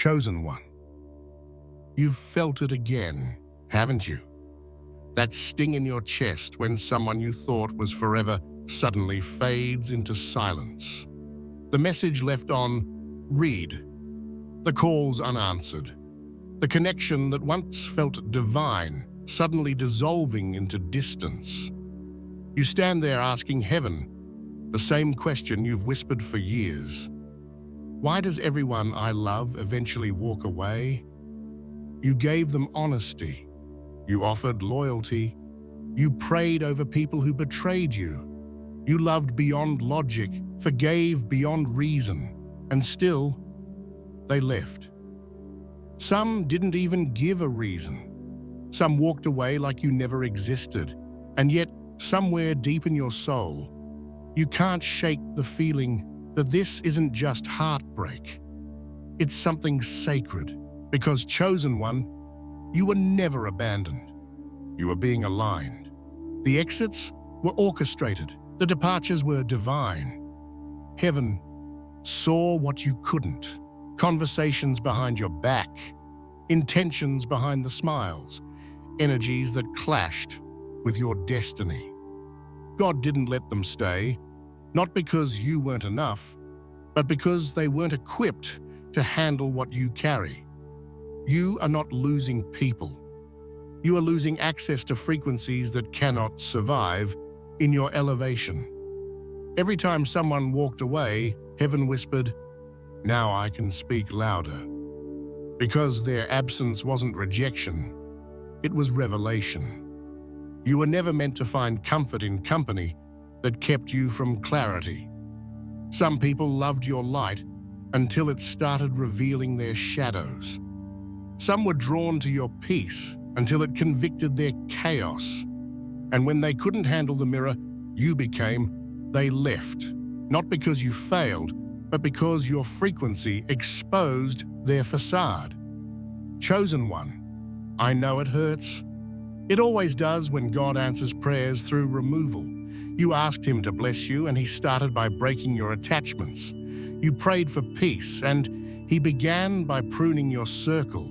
Chosen one. You've felt it again, haven't you? That sting in your chest when someone you thought was forever suddenly fades into silence. The message left on read. The calls unanswered. The connection that once felt divine suddenly dissolving into distance. You stand there asking heaven the same question you've whispered for years. Why does everyone I love eventually walk away? You gave them honesty. You offered loyalty. You prayed over people who betrayed you. You loved beyond logic, forgave beyond reason, and still, they left. Some didn't even give a reason. Some walked away like you never existed, and yet, somewhere deep in your soul, you can't shake the feeling that this isn't just heartbreak. It's something sacred, because chosen one, you were never abandoned. You were being aligned. The exits were orchestrated. The departures were divine. Heaven saw what you couldn't. Conversations behind your back, intentions behind the smiles, energies that clashed with your destiny. God didn't let them stay, not because you weren't enough, but because they weren't equipped to handle what you carry. You are not losing people. You are losing access to frequencies that cannot survive in your elevation. Every time someone walked away, heaven whispered, "Now I can speak louder." Because their absence wasn't rejection, it was revelation. You were never meant to find comfort in company that kept you from clarity. Some people loved your light until it started revealing their shadows. Some were drawn to your peace until it convicted their chaos. And when they couldn't handle the mirror you became, they left. Not because you failed, but because your frequency exposed their facade. Chosen one, I know it hurts. It always does when God answers prayers through removal. You asked him to bless you, and he started by breaking your attachments. You prayed for peace, and he began by pruning your circle.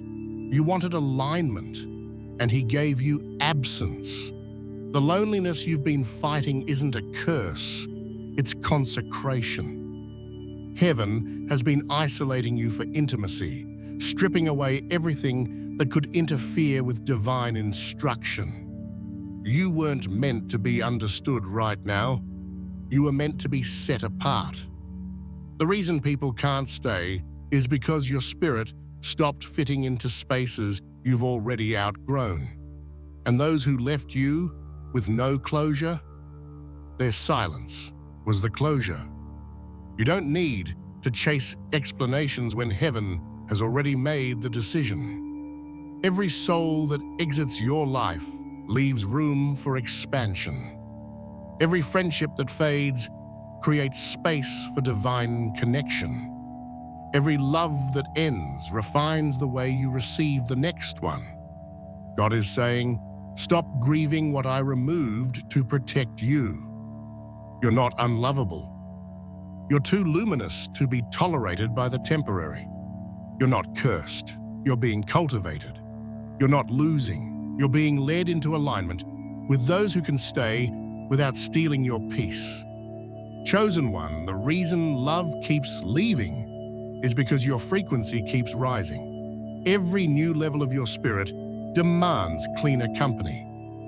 You wanted alignment, and he gave you absence. The loneliness you've been fighting isn't a curse, it's consecration. Heaven has been isolating you for intimacy, stripping away everything that could interfere with divine instruction. You weren't meant to be understood right now. You were meant to be set apart. The reason people can't stay is because your spirit stopped fitting into spaces you've already outgrown. And those who left you with no closure, their silence was the closure. You don't need to chase explanations when heaven has already made the decision. Every soul that exits your life leaves room for expansion. Every friendship that fades creates space for divine connection. Every love that ends refines the way you receive the next one. God is saying, stop grieving what I removed to protect you. You're not unlovable. You're too luminous to be tolerated by the temporary. You're not cursed. You're being cultivated. You're not losing. You're being led into alignment with those who can stay without stealing your peace. Chosen one, the reason love keeps leaving is because your frequency keeps rising. Every new level of your spirit demands cleaner company.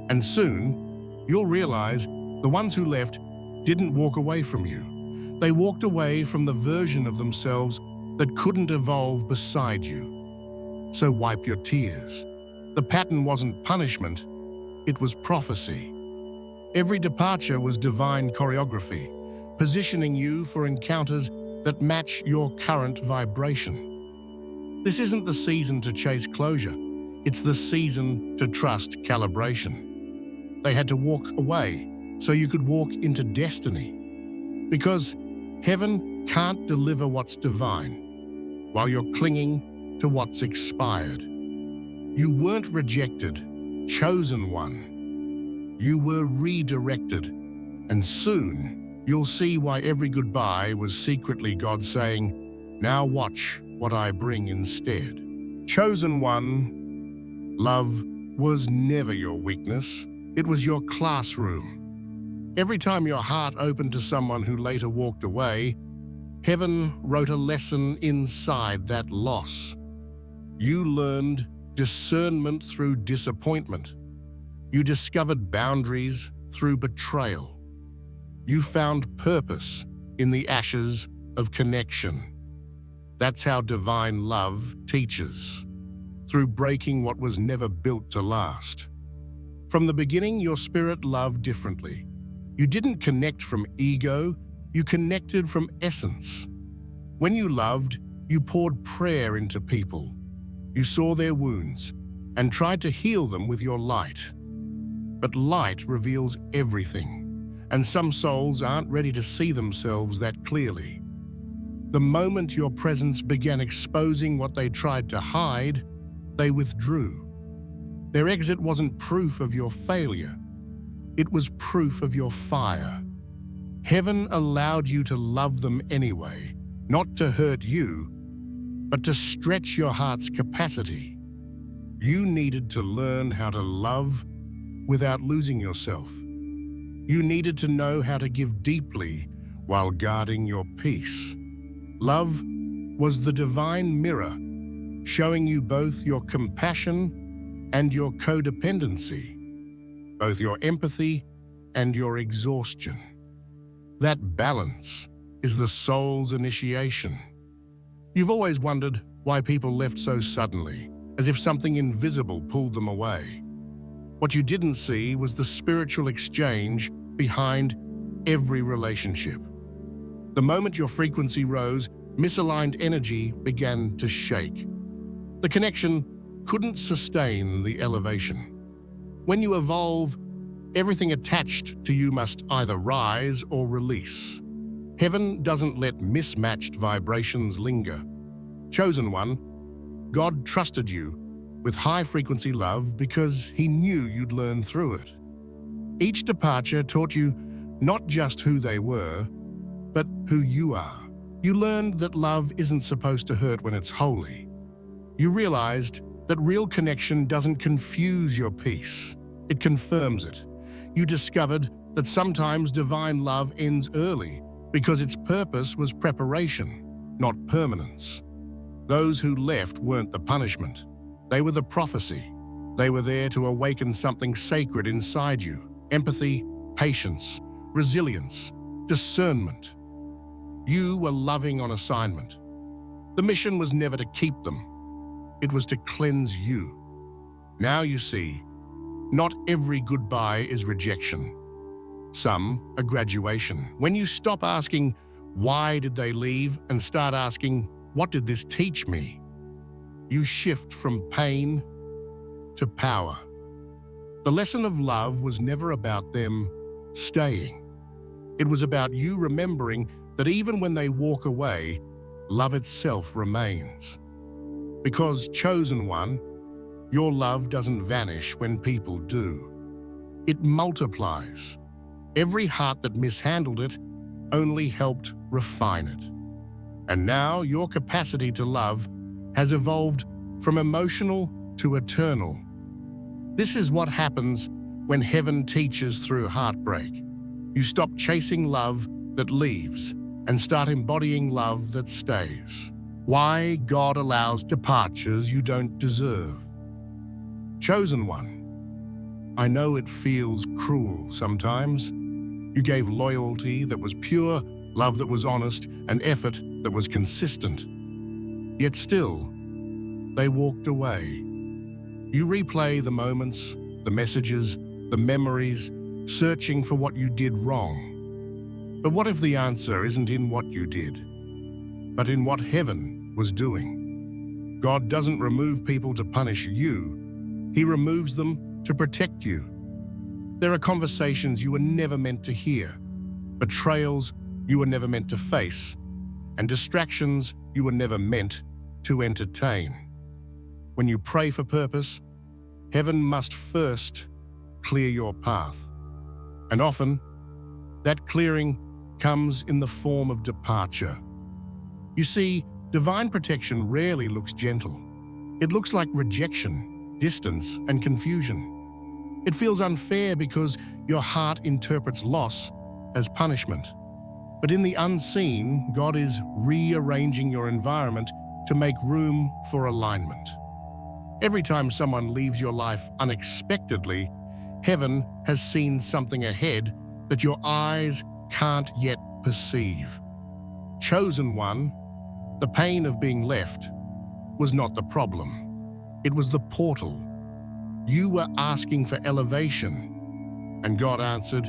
And soon, you'll realize the ones who left didn't walk away from you. They walked away from the version of themselves that couldn't evolve beside you. So wipe your tears. The pattern wasn't punishment, it was prophecy. Every departure was divine choreography, positioning you for encounters that match your current vibration. This isn't the season to chase closure, it's the season to trust calibration. They had to walk away so you could walk into destiny. Because heaven can't deliver what's divine while you're clinging to what's expired. You weren't rejected, chosen one. You were redirected, and soon you'll see why every goodbye was secretly God saying, "Now watch what I bring instead. Chosen one, love was never your weakness. It was your classroom. Every time your heart opened to someone who later walked away, heaven wrote a lesson inside that loss. You learned discernment through disappointment. You discovered boundaries through betrayal. You found purpose in the ashes of connection. That's how divine love teaches, through breaking what was never built to last. From the beginning, your spirit loved differently. You didn't connect from ego, you connected from essence. When you loved, you poured prayer into people. You saw their wounds and tried to heal them with your light. But light reveals everything, and some souls aren't ready to see themselves that clearly. The moment your presence began exposing what they tried to hide, they withdrew. Their exit wasn't proof of your failure. It was proof of your fire. Heaven allowed you to love them anyway, not to hurt you, but to stretch your heart's capacity. You needed to learn how to love without losing yourself. You needed to know how to give deeply while guarding your peace. Love was the divine mirror, showing you both your compassion and your codependency, both your empathy and your exhaustion. That balance is the soul's initiation. You've always wondered why people left so suddenly, as if something invisible pulled them away. What you didn't see was the spiritual exchange behind every relationship. The moment your frequency rose, misaligned energy began to shake. The connection couldn't sustain the elevation. When you evolve, everything attached to you must either rise or release. Heaven doesn't let mismatched vibrations linger. Chosen one, God trusted you with high-frequency love because He knew you'd learn through it. Each departure taught you not just who they were, but who you are. You learned that love isn't supposed to hurt when it's holy. You realized that real connection doesn't confuse your peace, it confirms it. You discovered that sometimes divine love ends early because its purpose was preparation, not permanence. Those who left weren't the punishment. They were the prophecy. They were there to awaken something sacred inside you: empathy, patience, resilience, discernment. You were loving on assignment. The mission was never to keep them. It was to cleanse you. Now you see, not every goodbye is rejection. Some are graduation. When you stop asking, why did they leave, and start asking, what did this teach me? You shift from pain to power. The lesson of love was never about them staying. It was about you remembering that even when they walk away, love itself remains. Because, chosen one, your love doesn't vanish when people do. It multiplies. Every heart that mishandled it only helped refine it. And now your capacity to love has evolved from emotional to eternal. This is what happens when heaven teaches through heartbreak. You stop chasing love that leaves and start embodying love that stays. Why God allows departures you don't deserve. Chosen one, I know it feels cruel sometimes. You gave loyalty that was pure, love that was honest, and effort that was consistent. Yet still, they walked away. You replay the moments, the messages, the memories, searching for what you did wrong. But what if the answer isn't in what you did, but in what heaven was doing? God doesn't remove people to punish you. He removes them to protect you. There are conversations you were never meant to hear, betrayals you were never meant to face, and distractions you were never meant to entertain. When you pray for purpose, heaven must first clear your path. And often, that clearing comes in the form of departure. You see, Divine protection rarely looks gentle. It looks like rejection, distance, and confusion. It feels unfair because your heart interprets loss as punishment. But in the unseen, God is rearranging your environment to make room for alignment. Every time someone leaves your life unexpectedly, heaven has seen something ahead that your eyes can't yet perceive. Chosen one, the pain of being left was not the problem. It was the portal. You were asking for elevation, and God answered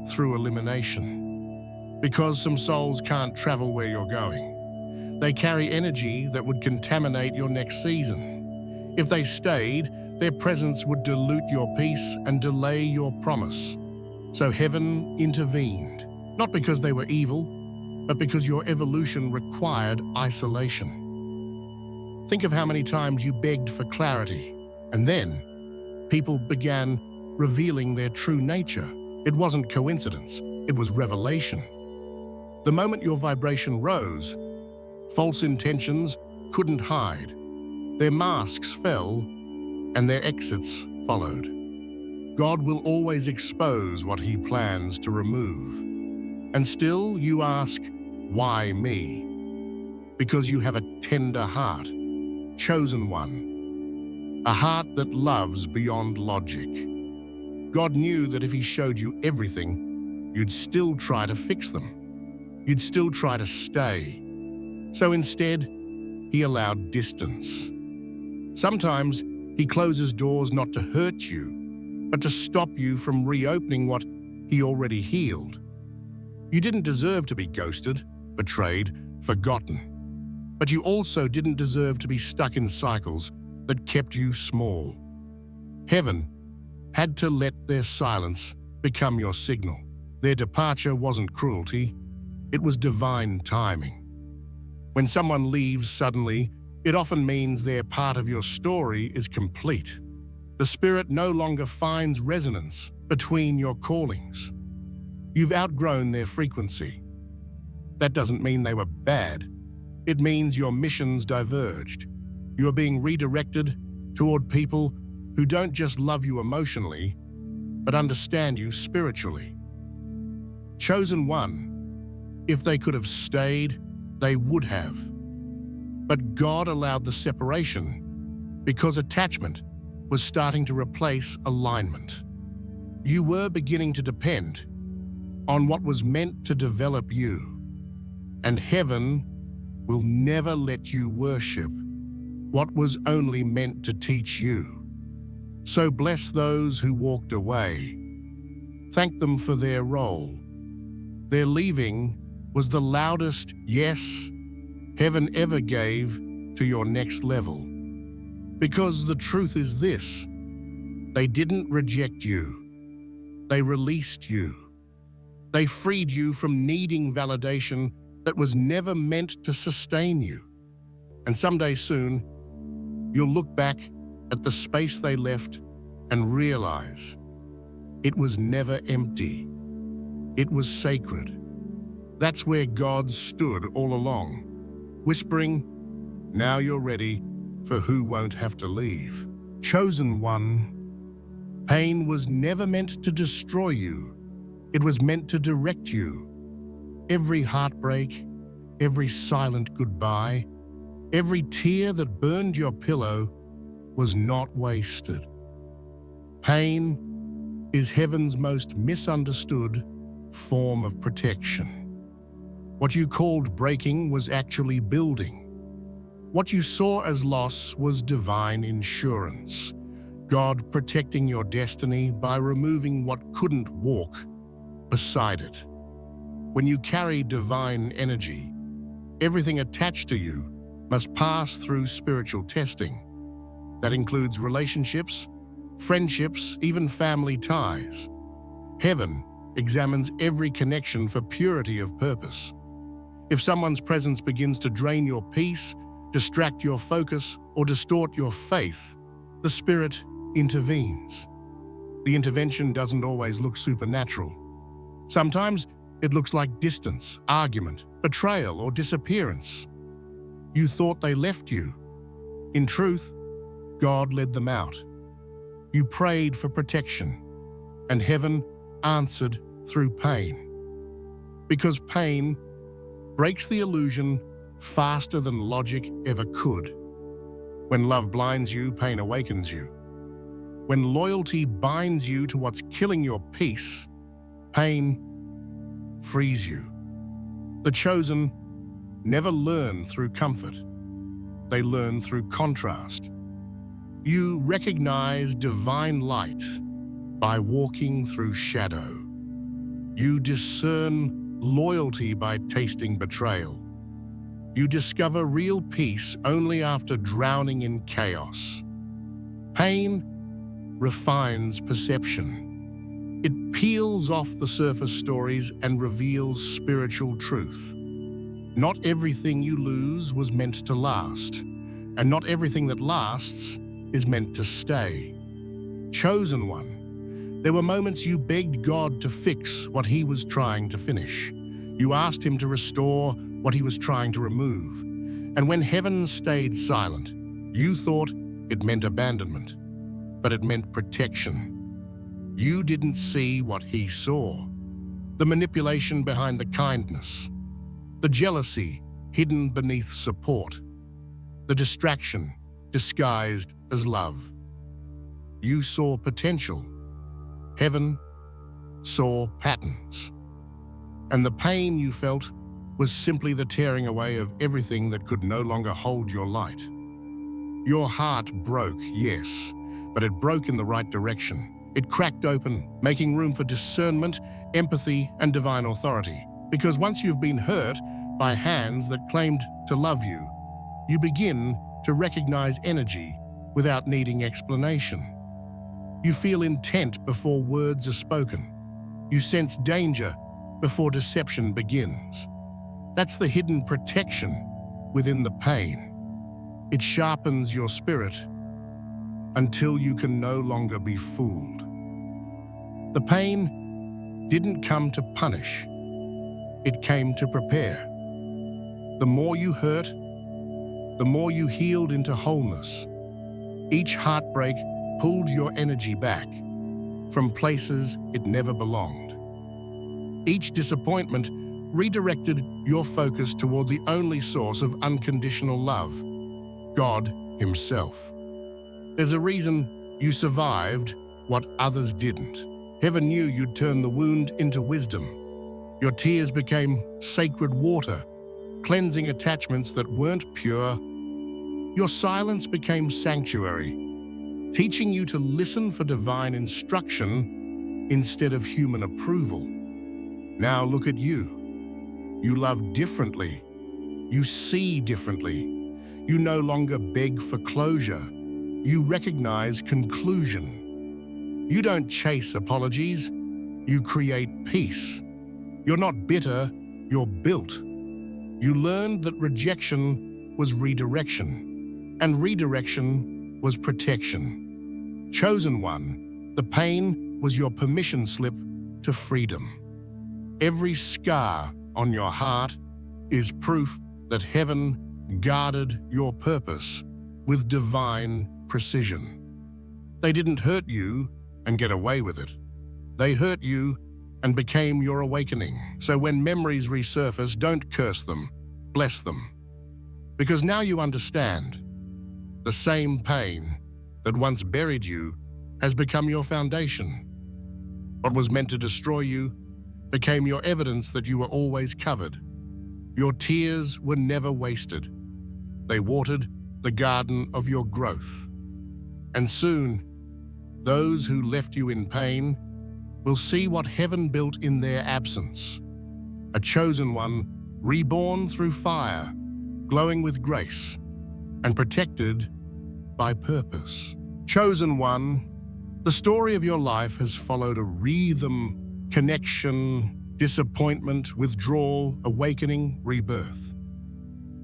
through elimination. Because some souls can't travel where you're going. They carry energy that would contaminate your next season. If they stayed, their presence would dilute your peace and delay your promise. So heaven intervened, not because they were evil, but because your evolution required isolation. Think of how many times you begged for clarity, and then people began revealing their true nature. It wasn't coincidence, it was revelation. The moment your vibration rose, false intentions couldn't hide. Their masks fell, and their exits followed. God will always expose what He plans to remove. And still you ask, why me? Because you have a tender heart, chosen one, a heart that loves beyond logic. God knew that if He showed you everything, you'd still try to fix them. You'd still try to stay. So instead, He allowed distance. Sometimes He closes doors not to hurt you, but to stop you from reopening what He already healed. You didn't deserve to be ghosted, betrayed, forgotten. But you also didn't deserve to be stuck in cycles that kept you small. Heaven had to let their silence become your signal. Their departure wasn't cruelty, it was divine timing. When someone leaves suddenly, it often means their part of your story is complete. The Spirit no longer finds resonance between your callings. You've outgrown their frequency. That doesn't mean they were bad. It means your missions diverged. You are being redirected toward people who don't just love you emotionally, but understand you spiritually. Chosen one, if they could have stayed, they would have. But God allowed the separation because attachment was starting to replace alignment. You were beginning to depend on what was meant to develop you. And heaven will never let you worship what was only meant to teach you. So bless those who walked away. Thank them for their role. Their leaving was the loudest yes heaven ever gave to your next level. Because the truth is this: they didn't reject you. They released you. They freed you from needing validation that was never meant to sustain you. And someday soon, you'll look back at the space they left and realize it was never empty. It was sacred. That's where God stood all along, whispering, now you're ready for who won't have to leave. Chosen one, pain was never meant to destroy you. It was meant to direct you. Every heartbreak, every silent goodbye, every tear that burned your pillow was not wasted. Pain is heaven's most misunderstood form of protection. What you called breaking was actually building. What you saw as loss was divine insurance. God protecting your destiny by removing what couldn't walk beside it. When you carry divine energy, everything attached to you must pass through spiritual testing. That includes relationships, friendships, even family ties. Heaven examines every connection for purity of purpose. If someone's presence begins to drain your peace, distract your focus, or distort your faith, the Spirit intervenes. The intervention doesn't always look supernatural. Sometimes it looks like distance, argument, betrayal, or disappearance. You thought they left you. In truth, God led them out. You prayed for protection, and heaven answered through pain. Because pain breaks the illusion faster than logic ever could. When love blinds you, pain awakens you. When loyalty binds you to what's killing your peace, pain frees you. The chosen never learn through comfort. They learn through contrast. You recognize divine light by walking through shadow. You discern loyalty by tasting betrayal. You discover real peace only after drowning in chaos. Pain refines perception. It peels off the surface stories and reveals spiritual truth. Not everything you lose was meant to last, and not everything that lasts is meant to stay. Chosen one, there were moments you begged God to fix what He was trying to finish. You asked Him to restore what He was trying to remove. And when heaven stayed silent, you thought it meant abandonment, but it meant protection. You didn't see what He saw. The manipulation behind the kindness, the jealousy hidden beneath support, the distraction disguised as love. You saw potential. Heaven saw patterns. And the pain you felt was simply the tearing away of everything that could no longer hold your light. Your heart broke, yes, but it broke in the right direction. It cracked open, making room for discernment, empathy, and divine authority. Because once you've been hurt by hands that claimed to love you, you begin to recognize energy without needing explanation. You feel intent before words are spoken. You sense danger before deception begins. That's the hidden protection within the pain. It sharpens your spirit until you can no longer be fooled. The pain didn't come to punish. It came to prepare. The more you hurt, the more you healed into wholeness. Each heartbreak pulled your energy back from places it never belonged. Each disappointment redirected your focus toward the only source of unconditional love, God Himself. There's a reason you survived what others didn't. Heaven knew you'd turn the wound into wisdom. Your tears became sacred water, cleansing attachments that weren't pure. Your silence became sanctuary, teaching you to listen for divine instruction instead of human approval. Now look at you. You love differently. You see differently. You no longer beg for closure. You recognize conclusion. You don't chase apologies. You create peace. You're not bitter, you're built. You learned that rejection was redirection, and redirection was protection. Chosen one, the pain was your permission slip to freedom. Every scar on your heart is proof that heaven guarded your purpose with divine precision. They didn't hurt you and get away with it. They hurt you and became your awakening. So when memories resurface, don't curse them, bless them. Because now you understand. The same pain that once buried you has become your foundation. What was meant to destroy you became your evidence that you were always covered. Your tears were never wasted. They watered the garden of your growth. And soon, those who left you in pain will see what heaven built in their absence. A chosen one, reborn through fire, glowing with grace, and protected by purpose. Chosen one, the story of your life has followed a rhythm: connection, disappointment, withdrawal, awakening, rebirth.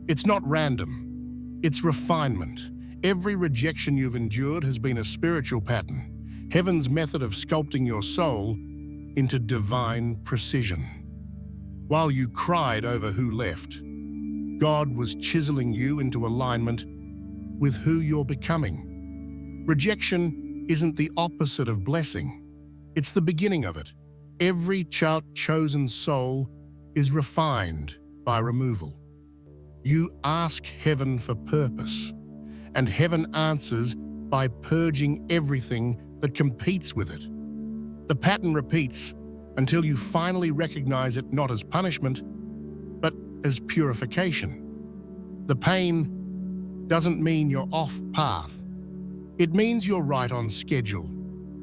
It's not random, it's refinement. Every rejection you've endured has been a spiritual pattern, heaven's method of sculpting your soul into divine precision. While you cried over who left, God was chiseling you into alignment with who you're becoming. Rejection isn't the opposite of blessing. It's the beginning of it. Every chosen soul is refined by removal. You ask heaven for purpose, and heaven answers by purging everything that competes with it. The pattern repeats until you finally recognize it not as punishment, but as purification. The pain doesn't mean you're off path. It means you're right on schedule.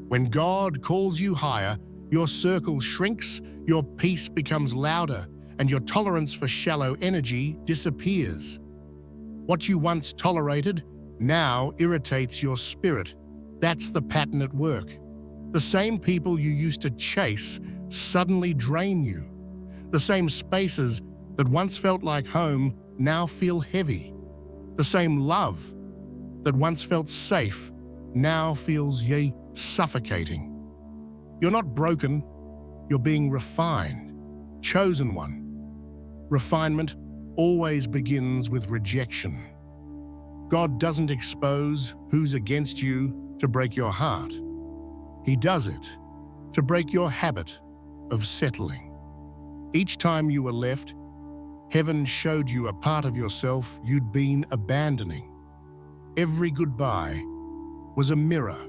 When God calls you higher, your circle shrinks, your peace becomes louder, and your tolerance for shallow energy disappears. What you once tolerated now irritates your spirit. That's the pattern at work. The same people you used to chase suddenly drain you. The same spaces that once felt like home now feel heavy. The same love that once felt safe now feels suffocating. You're not broken, you're being refined, chosen one. Refinement always begins with rejection. God doesn't expose who's against you to break your heart. He does it to break your habit of settling. Each time you were left, heaven showed you a part of yourself you'd been abandoning. Every goodbye was a mirror,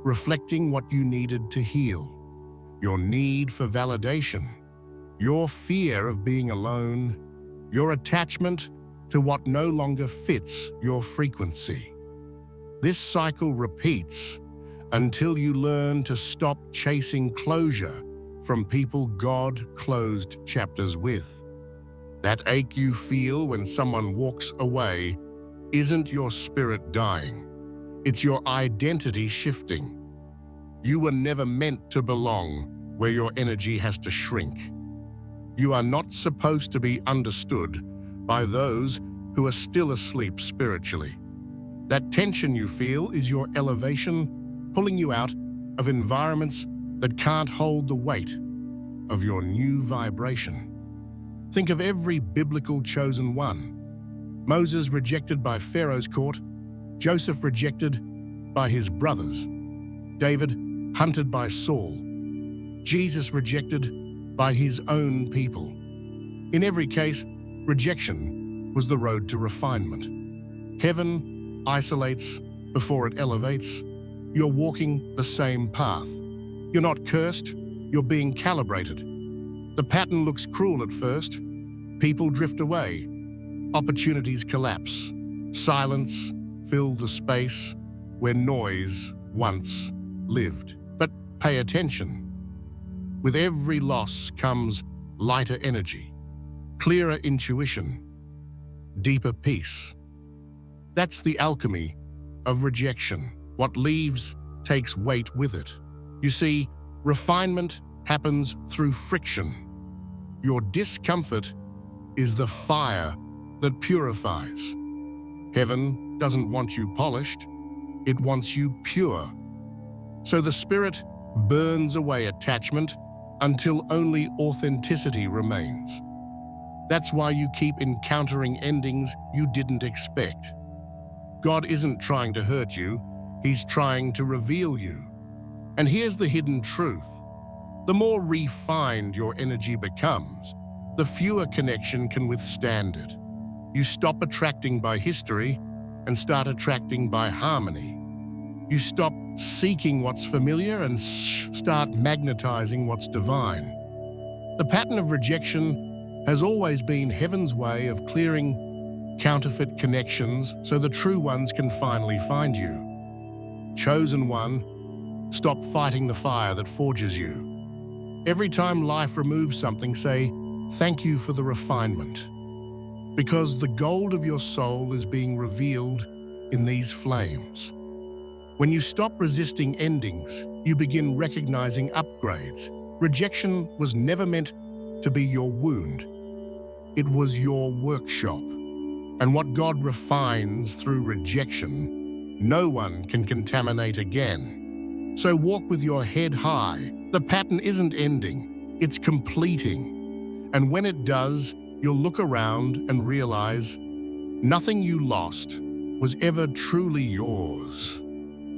reflecting what you needed to heal. Your need for validation, your fear of being alone, your attachment to what no longer fits your frequency. This cycle repeats until you learn to stop chasing closure from people God closed chapters with. That ache you feel when someone walks away isn't your spirit dying. It's your identity shifting. You were never meant to belong where your energy has to shrink. You are not supposed to be understood by those who are still asleep spiritually. That tension you feel is your elevation pulling you out of environments that can't hold the weight of your new vibration. Think of every biblical chosen one. Moses rejected by Pharaoh's court, Joseph rejected by his brothers, David hunted by Saul, Jesus rejected by his own people. In every case, rejection was the road to refinement. Heaven isolates before it elevates. You're walking the same path. You're not cursed, you're being calibrated. The pattern looks cruel at first. People drift away. Opportunities collapse. Silence fills the space where noise once lived. But pay attention. With every loss comes lighter energy, clearer intuition, deeper peace. That's the alchemy of rejection. What leaves takes weight with it. You see, refinement happens through friction. Your discomfort is the fire that purifies. Heaven doesn't want you polished, it wants you pure. So the spirit burns away attachment until only authenticity remains. That's why you keep encountering endings you didn't expect. God isn't trying to hurt you, He's trying to reveal you. And here's the hidden truth. The more refined your energy becomes, the fewer connection can withstand it. You stop attracting by history and start attracting by harmony. You stop seeking what's familiar and start magnetizing what's divine. The pattern of rejection has always been heaven's way of clearing counterfeit connections so the true ones can finally find you. Chosen one, stop fighting the fire that forges you. Every time life removes something, say, "Thank you for the refinement." Because the gold of your soul is being revealed in these flames. When you stop resisting endings, you begin recognizing upgrades. Rejection was never meant to be your wound. It was your workshop. And what God refines through rejection, no one can contaminate again. So walk with your head high. The pattern isn't ending, it's completing. And when it does, you'll look around and realize nothing you lost was ever truly yours.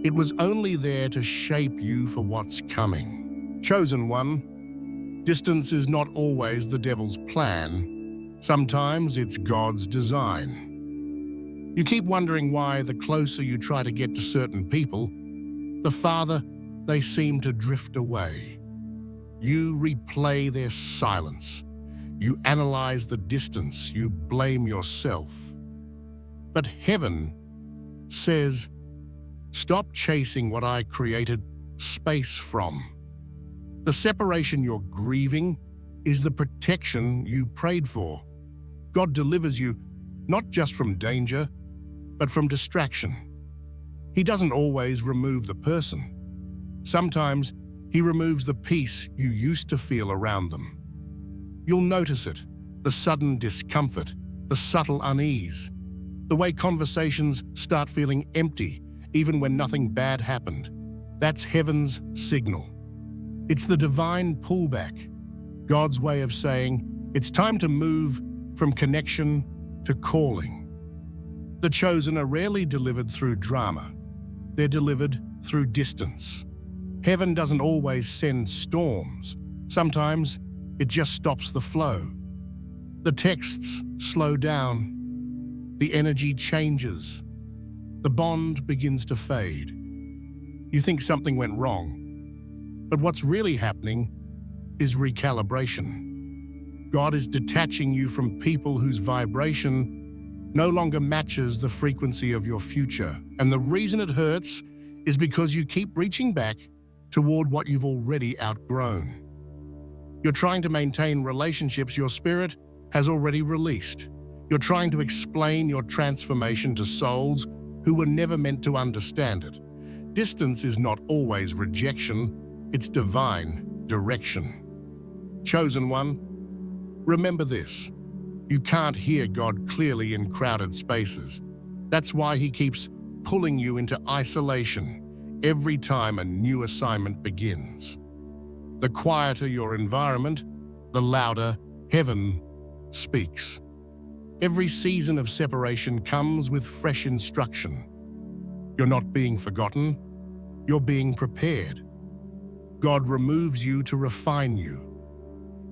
It was only there to shape you for what's coming. Chosen one, distance is not always the devil's plan. Sometimes it's God's design. You keep wondering why the closer you try to get to certain people, the farther they seem to drift away. You replay their silence. You analyze the distance. You blame yourself. But heaven says, stop chasing what I created space from. The separation you're grieving is the protection you prayed for. God delivers you not just from danger, but from distraction. He doesn't always remove the person. Sometimes He removes the peace you used to feel around them. You'll notice it, the sudden discomfort, the subtle unease, the way conversations start feeling empty even when nothing bad happened. That's heaven's signal. It's the divine pullback, God's way of saying it's time to move from connection to calling. The chosen are rarely delivered through drama. They're delivered through distance. Heaven doesn't always send storms. Sometimes it just stops the flow. The texts slow down. The energy changes. The bond begins to fade. You think something went wrong, but what's really happening is recalibration. God is detaching you from people whose vibration no longer matches the frequency of your future. And the reason it hurts is because you keep reaching back toward what you've already outgrown. You're trying to maintain relationships your spirit has already released. You're trying to explain your transformation to souls who were never meant to understand it. Distance is not always rejection, it's divine direction. Chosen one, remember this. You can't hear God clearly in crowded spaces. That's why He keeps pulling you into isolation every time a new assignment begins. The quieter your environment, the louder heaven speaks. Every season of separation comes with fresh instruction. You're not being forgotten, you're being prepared. God removes you to refine you.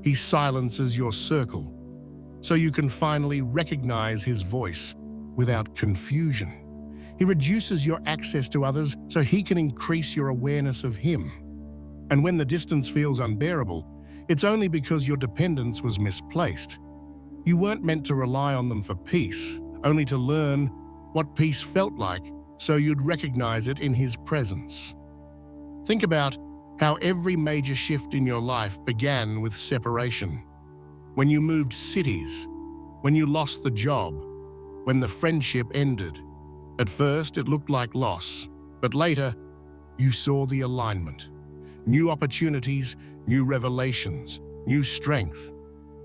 He silences your circle so you can finally recognize His voice without confusion. He reduces your access to others so He can increase your awareness of Him. And when the distance feels unbearable, it's only because your dependence was misplaced. You weren't meant to rely on them for peace, only to learn what peace felt like so you'd recognize it in His presence. Think about how every major shift in your life began with separation. When you moved cities, when you lost the job, when the friendship ended. At first, it looked like loss, but later, you saw the alignment. New opportunities, new revelations, new strength.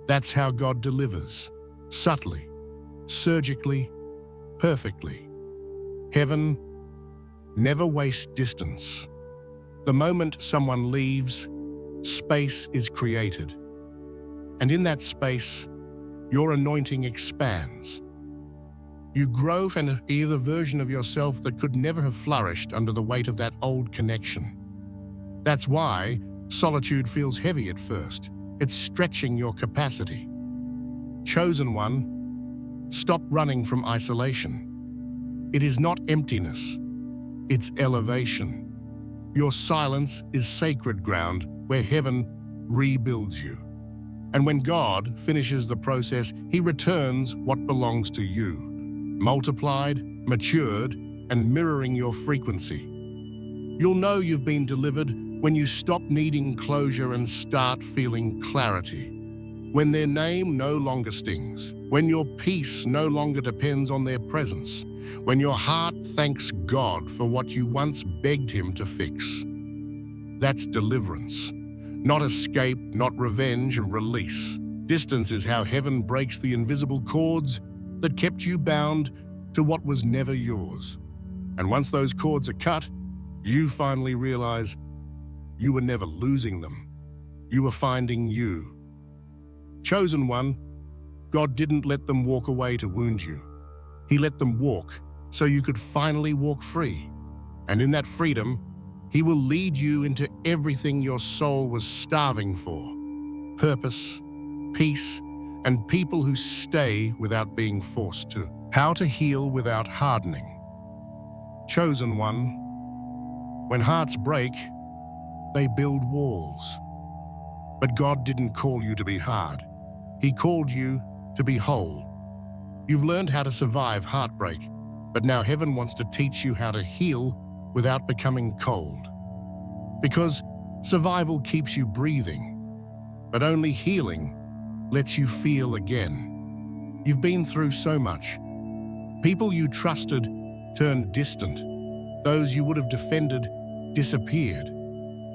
That's how God delivers, subtly, surgically, perfectly. Heaven never wastes distance. The moment someone leaves, space is created. And in that space, your anointing expands. You grow and be the version of yourself that could never have flourished under the weight of that old connection. That's why solitude feels heavy at first. It's stretching your capacity. Chosen one, stop running from isolation. It is not emptiness, it's elevation. Your silence is sacred ground where heaven rebuilds you. And when God finishes the process, He returns what belongs to you, multiplied, matured, and mirroring your frequency. You'll know you've been delivered when you stop needing closure and start feeling clarity. When their name no longer stings, when your peace no longer depends on their presence, when your heart thanks God for what you once begged Him to fix. That's deliverance. Not escape, not revenge and release. Distance is how heaven breaks the invisible cords that kept you bound to what was never yours. And once those cords are cut, you finally realize you were never losing them. You were finding you. Chosen one, God didn't let them walk away to wound you. He let them walk so you could finally walk free. And in that freedom, He will lead you into everything your soul was starving for: purpose, peace, and people who stay without being forced to. How to heal without hardening. Chosen one, when hearts break, they build walls. But God didn't call you to be hard. He called you to be whole. You've learned how to survive heartbreak, but now heaven wants to teach you how to heal without becoming cold. Because survival keeps you breathing, but only healing lets you feel again. You've been through so much. People you trusted turned distant. Those you would have defended disappeared.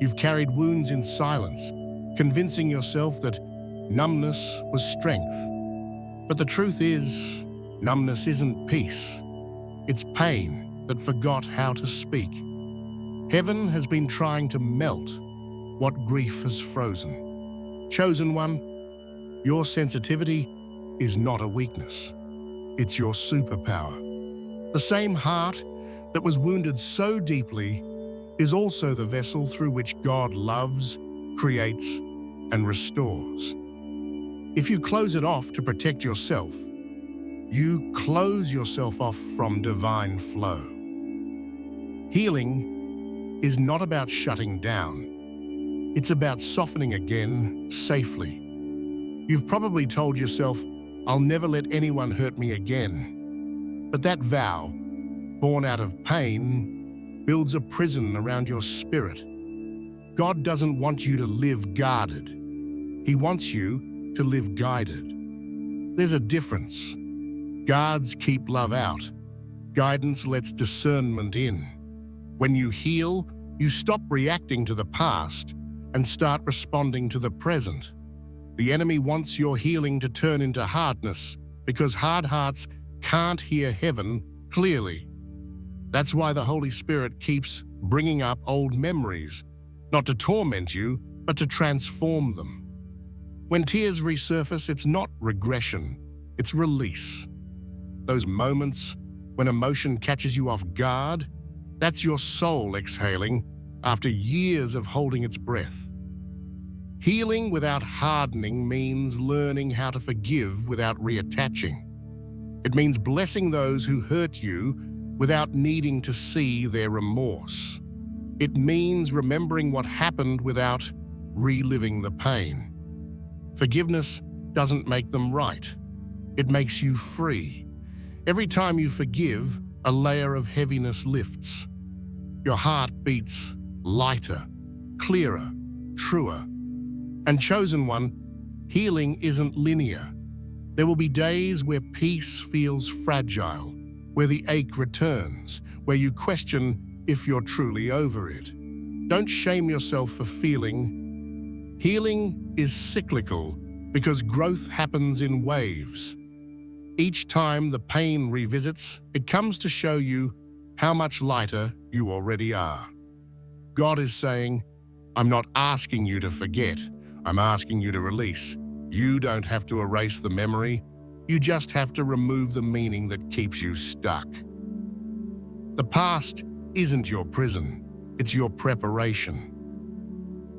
You've carried wounds in silence, convincing yourself that numbness was strength. But the truth is, numbness isn't peace. It's pain that forgot how to speak. Heaven has been trying to melt what grief has frozen. Chosen one, your sensitivity is not a weakness. It's your superpower. The same heart that was wounded so deeply is also the vessel through which God loves, creates, and restores. If you close it off to protect yourself, you close yourself off from divine flow. Healing is not about shutting down. It's about softening again safely. You've probably told yourself, "I'll never let anyone hurt me again." But that vow, born out of pain, builds a prison around your spirit. God doesn't want you to live guarded. He wants you to live guided. There's a difference. Guards keep love out. Guidance lets discernment in. When you heal, you stop reacting to the past and start responding to the present. The enemy wants your healing to turn into hardness because hard hearts can't hear heaven clearly. That's why the Holy Spirit keeps bringing up old memories, not to torment you, but to transform them. When tears resurface, it's not regression, it's release. Those moments when emotion catches you off guard, that's your soul exhaling after years of holding its breath. Healing without hardening means learning how to forgive without reattaching. It means blessing those who hurt you without needing to see their remorse. It means remembering what happened without reliving the pain. Forgiveness doesn't make them right. It makes you free. Every time you forgive, a layer of heaviness lifts. Your heart beats lighter, clearer, truer. And chosen one, healing isn't linear. There will be days where peace feels fragile, where the ache returns, where you question if you're truly over it. Don't shame yourself for feeling. Healing is cyclical because growth happens in waves. Each time the pain revisits, it comes to show you how much lighter you already are. God is saying, "I'm not asking you to forget. I'm asking you to release. You don't have to erase the memory. You just have to remove the meaning that keeps you stuck." The past isn't your prison. It's your preparation.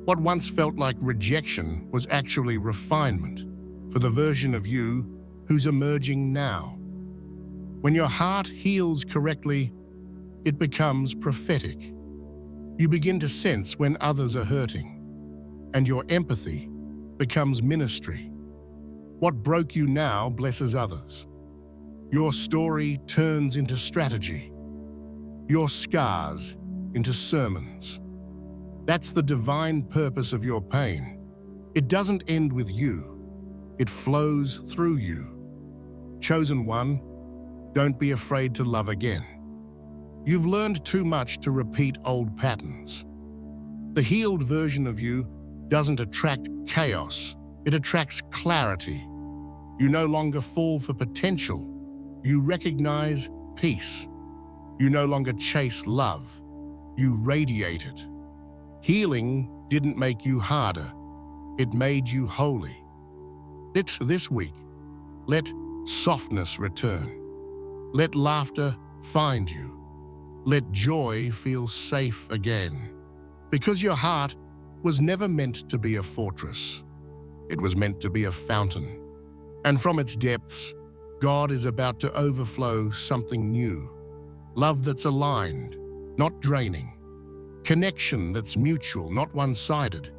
What once felt like rejection was actually refinement for the version of you who's emerging now. When your heart heals correctly, it becomes prophetic. You begin to sense when others are hurting, and your empathy becomes ministry. What broke you now blesses others. Your story turns into strategy. Your scars into sermons. That's the divine purpose of your pain. It doesn't end with you. It flows through you. Chosen one, don't be afraid to love again. You've learned too much to repeat old patterns. The healed version of you doesn't attract chaos. It attracts clarity. You no longer fall for potential. You recognize peace. You no longer chase love. You radiate it. Healing didn't make you harder. It made you holy. This week, Let softness return. Let laughter find you. Let joy feel safe again. Because your heart was never meant to be a fortress. It was meant to be a fountain. And from its depths, God is about to overflow something new. Love that's aligned, not draining. Connection that's mutual, not one-sided.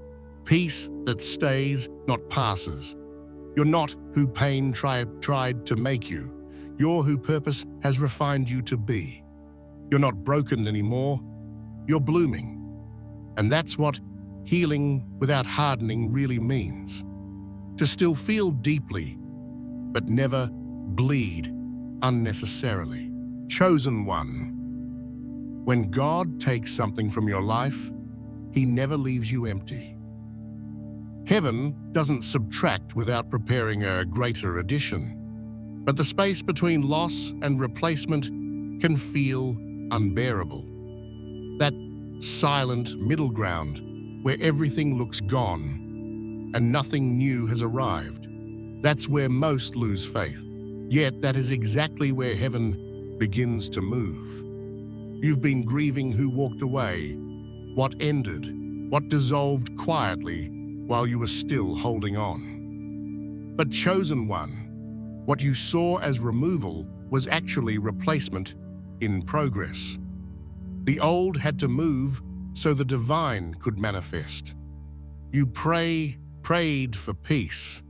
Peace that stays, not passes. You're not who pain tried to make you. You're who purpose has refined you to be. You're not broken anymore. You're blooming. And that's what healing without hardening really means. To still feel deeply, but never bleed unnecessarily. Chosen one. When God takes something from your life, He never leaves you empty. Heaven doesn't subtract without preparing a greater addition. But the space between loss and replacement can feel unbearable. That silent middle ground where everything looks gone and nothing new has arrived. That's where most lose faith. Yet that is exactly where heaven begins to move. You've been grieving who walked away, what ended, what dissolved quietly while you were still holding on. But chosen one, what you saw as removal was actually replacement in progress. The old had to move so the divine could manifest. You prayed for peace,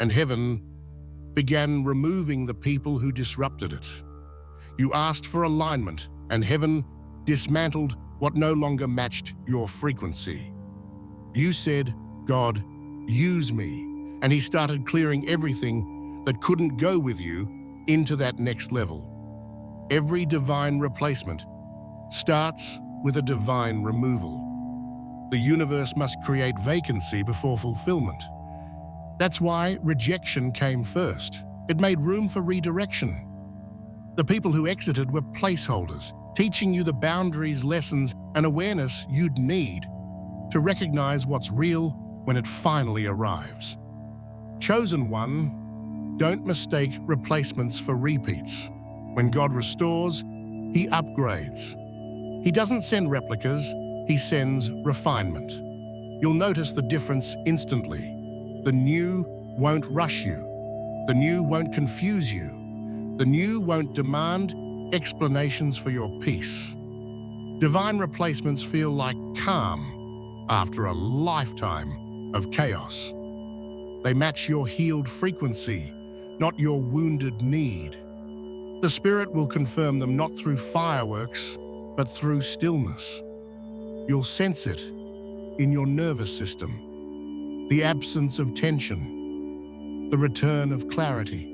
and heaven began removing the people who disrupted it. You asked for alignment, and heaven dismantled what no longer matched your frequency. You said, God, use me, and He started clearing everything that couldn't go with you into that next level. Every divine replacement starts with a divine removal. The universe must create vacancy before fulfillment. That's why rejection came first. It made room for redirection. The people who exited were placeholders, teaching you the boundaries, lessons, and awareness you'd need to recognize what's real when it finally arrives. Chosen one, don't mistake replacements for repeats. When God restores, He upgrades. He doesn't send replicas, He sends refinement. You'll notice the difference instantly. The new won't rush you. The new won't confuse you. The new won't demand explanations for your peace. Divine replacements feel like calm after a lifetime of chaos. They match your healed frequency, not your wounded need. The Spirit will confirm them not through fireworks, but through stillness. You'll sense it in your nervous system, the absence of tension, the return of clarity.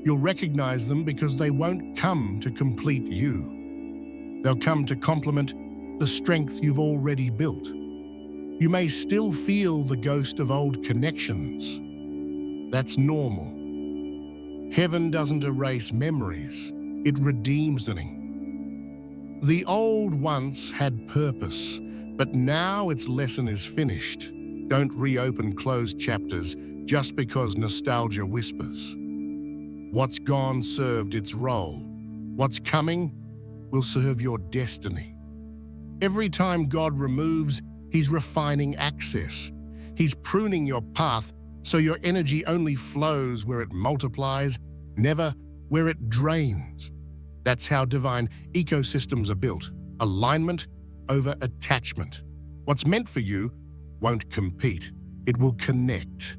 You'll recognize them because they won't come to complete you. They'll come to complement the strength you've already built. You may still feel the ghost of old connections. That's normal. Heaven doesn't erase memories, it redeems them. The old once had purpose, but now its lesson is finished. Don't reopen closed chapters just because nostalgia whispers. What's gone served its role. What's coming will serve your destiny. Every time God removes, He's refining access. He's pruning your path so your energy only flows where it multiplies, never where it drains. That's how divine ecosystems are built. Alignment over attachment. What's meant for you won't compete. It will connect.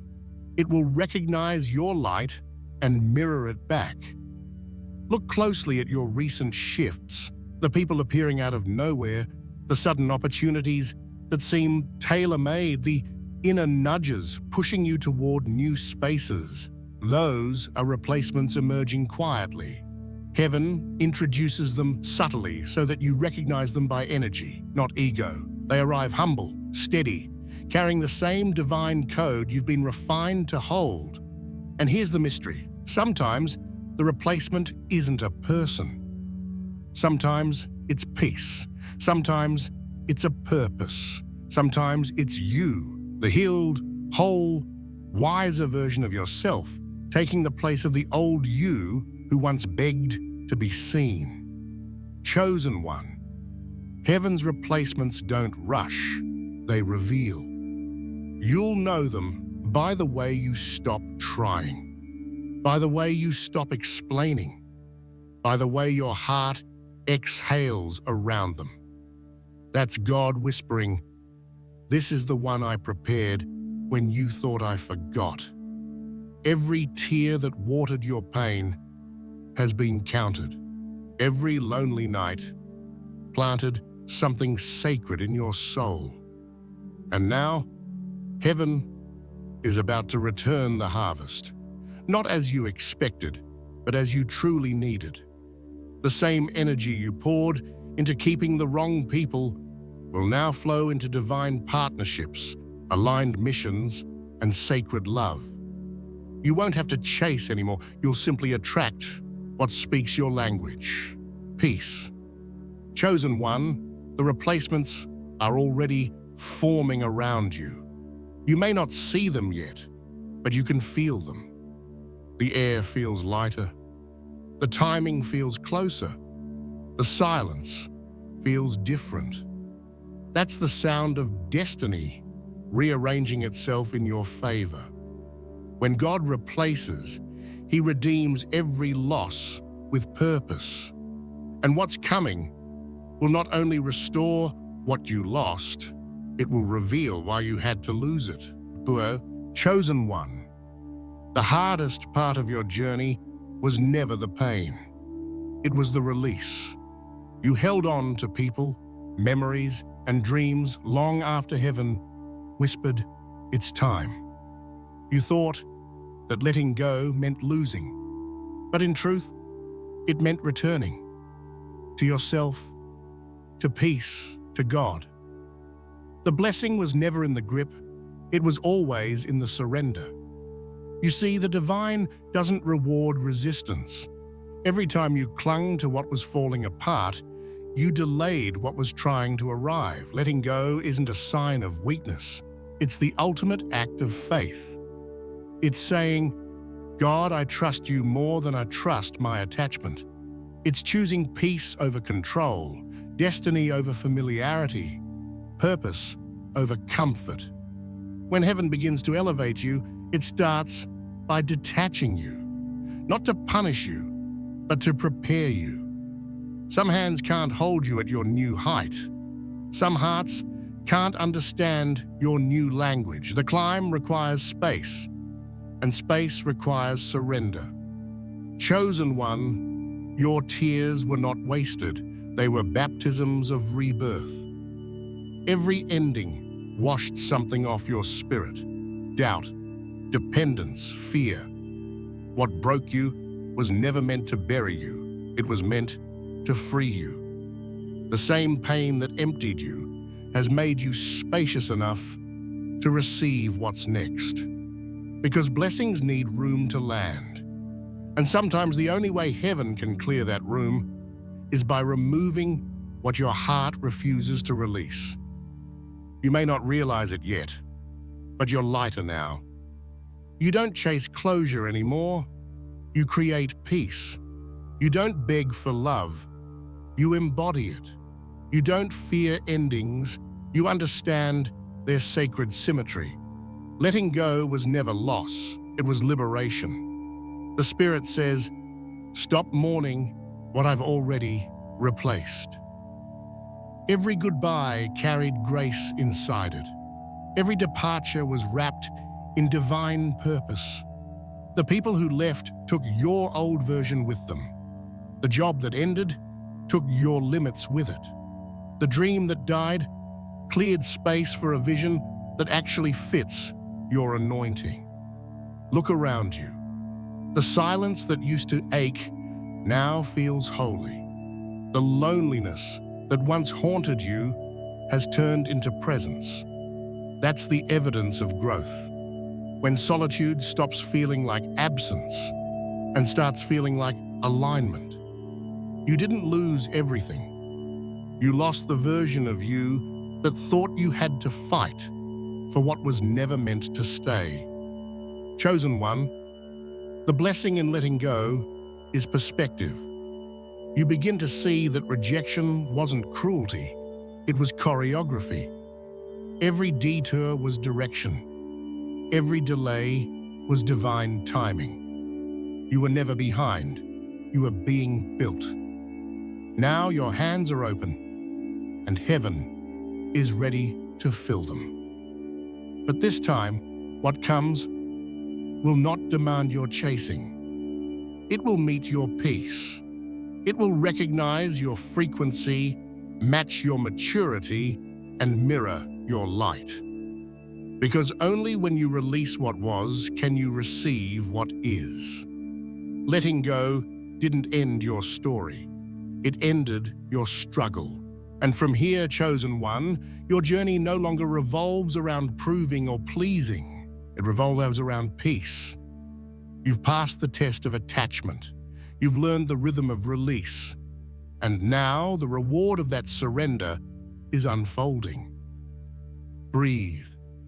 It will recognize your light and mirror it back. Look closely at your recent shifts, the people appearing out of nowhere, the sudden opportunities that seem tailor-made, the inner nudges pushing you toward new spaces. Those are replacements emerging quietly. Heaven introduces them subtly so that you recognize them by energy, not ego. They arrive humble, steady, carrying the same divine code you've been refined to hold. And here's the mystery. Sometimes the replacement isn't a person. Sometimes it's peace. Sometimes it's a purpose. Sometimes it's you, the healed, whole, wiser version of yourself, taking the place of the old you who once begged to be seen. Chosen one. Heaven's replacements don't rush, they reveal. You'll know them by the way you stop trying, by the way you stop explaining, by the way your heart exhales around them. That's God whispering, "This is the one I prepared when you thought I forgot." Every tear that watered your pain has been counted. Every lonely night planted something sacred in your soul. And now, heaven is about to return the harvest, not as you expected, but as you truly needed. The same energy you poured into keeping the wrong people will now flow into divine partnerships, aligned missions, and sacred love. You won't have to chase anymore. You'll simply attract what speaks your language. Peace. Chosen one, the replacements are already forming around you. You may not see them yet, but you can feel them. The air feels lighter. The timing feels closer. The silence feels different. That's the sound of destiny rearranging itself in your favor. When God replaces, He redeems every loss with purpose. And what's coming will not only restore what you lost, it will reveal why you had to lose it. Chosen one. The hardest part of your journey was never the pain. It was the release. You held on to people, memories, and dreams long after heaven whispered, "It's time." You thought that letting go meant losing, but in truth, it meant returning to yourself, to peace, to God. The blessing was never in the grip, it was always in the surrender. You see, the divine doesn't reward resistance. Every time you clung to what was falling apart, you delayed what was trying to arrive. Letting go isn't a sign of weakness. It's the ultimate act of faith. It's saying, "God, I trust you more than I trust my attachment." It's choosing peace over control, destiny over familiarity, purpose over comfort. When heaven begins to elevate you, it starts by detaching you, not to punish you, but to prepare you. Some hands can't hold you at your new height. Some hearts can't understand your new language. The climb requires space, and space requires surrender. Chosen one, your tears were not wasted. They were baptisms of rebirth. Every ending washed something off your spirit. Doubt, dependence, fear. What broke you was never meant to bury you. It was meant to free you. The same pain that emptied you has made you spacious enough to receive what's next. Because blessings need room to land. And sometimes the only way heaven can clear that room is by removing what your heart refuses to release. You may not realize it yet, but you're lighter now. You don't chase closure anymore. You create peace. You don't beg for love. You embody it. You don't fear endings. You understand their sacred symmetry. Letting go was never loss. It was liberation. The Spirit says, "Stop mourning what I've already replaced." Every goodbye carried grace inside it. Every departure was wrapped in divine purpose. The people who left took your old version with them. The job that ended took your limits with it. The dream that died cleared space for a vision that actually fits your anointing. Look around you. The silence that used to ache now feels holy. The loneliness that once haunted you has turned into presence. That's the evidence of growth. When solitude stops feeling like absence and starts feeling like alignment. You didn't lose everything. You lost the version of you that thought you had to fight for what was never meant to stay. Chosen one, The blessing in letting go is perspective. You begin to see that rejection wasn't cruelty, it was choreography. Every detour was direction. Every delay was divine timing. You were never behind. You were being built. Now your hands are open, and heaven is ready to fill them. But this time, what comes will not demand your chasing. It will meet your peace. It will recognize your frequency, match your maturity, and mirror your light. Because only when you release what was can you receive what is. Letting go didn't end your story. It ended your struggle. And from here, chosen one, your journey no longer revolves around proving or pleasing. It revolves around peace. You've passed the test of attachment. You've learned the rhythm of release. And now the reward of that surrender is unfolding. Breathe.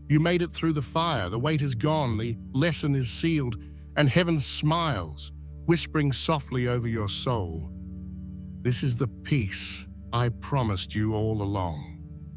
You made it through the fire. The weight is gone. The lesson is sealed. And heaven smiles, whispering softly over your soul. This is the peace I promised you all along.